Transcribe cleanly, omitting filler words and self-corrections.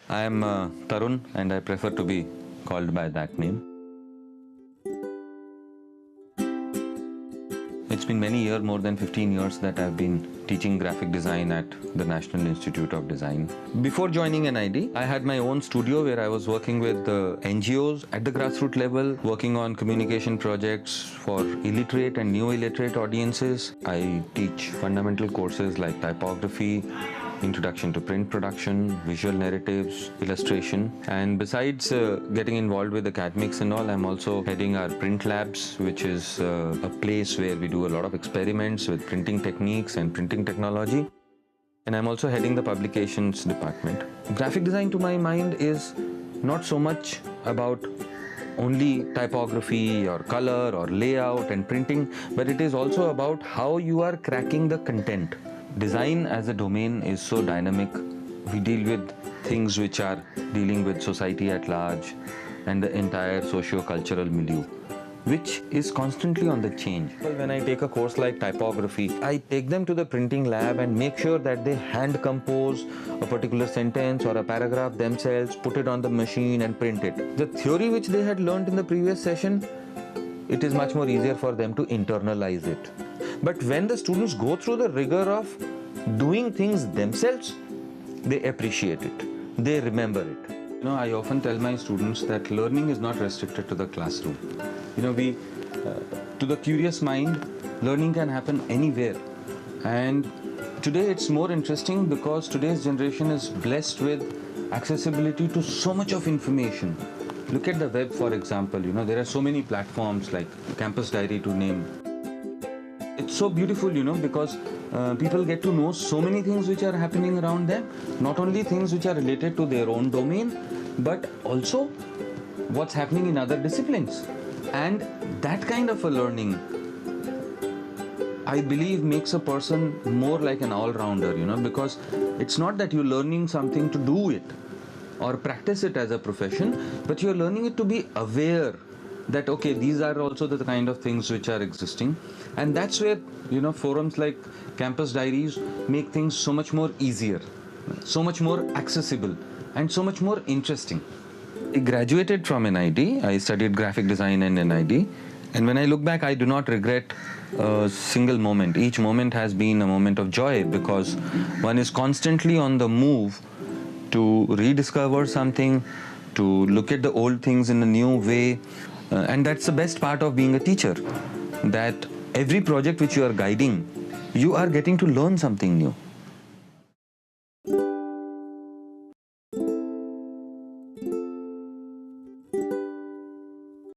I am Tarun and I prefer to be called by that name. It's been many years, more than 15 years, that I've been teaching graphic design at the National Institute of Design. Before joining NID, I had my own studio where I was working with NGOs at the grassroots level, working on communication projects for illiterate and new illiterate audiences. I teach fundamental courses like typography, introduction to print production, visual narratives, illustration. And besides getting involved with academics and all, I'm also heading our print labs, which is a place where we do a lot of experiments with printing techniques and printing technology. And I'm also heading the publications department. Graphic design, to my mind, is not so much about only typography or color or layout and printing, but it is also about how you are cracking the content. Design as a domain is so dynamic. We deal with things which are dealing with society at large and the entire socio-cultural milieu, which is constantly on the change. When I take a course like typography, I take them to the printing lab and make sure that they hand compose a particular sentence or a paragraph themselves, put it on the machine and print it. The theory which they had learned in the previous session, it is much more easier for them to internalize it. But when the students go through the rigor of doing things themselves, they appreciate it, they remember it. I often tell my students that learning is not restricted to the classroom. To the curious mind, learning can happen anywhere. And today it's more interesting because today's generation is blessed with accessibility to so much of information. Look at the web, for example. There are so many platforms like Campus Diary to name. It's so beautiful, because people get to know so many things which are happening around them. Not only things which are related to their own domain, but also what's happening in other disciplines. And that kind of a learning, I believe, makes a person more like an all-rounder, because it's not that you're learning something to do it or practice it as a profession, but you're learning it to be aware that, okay, these are also the kind of things which are existing. And that's where, forums like Campus Diaries make things so much more easier, so much more accessible, and so much more interesting. I graduated from NID. I studied graphic design in NID. And when I look back, I do not regret a single moment. Each moment has been a moment of joy because one is constantly on the move to rediscover something, to look at the old things in a new way. And that's the best part of being a teacher, that every project which you are guiding, you are getting to learn something new.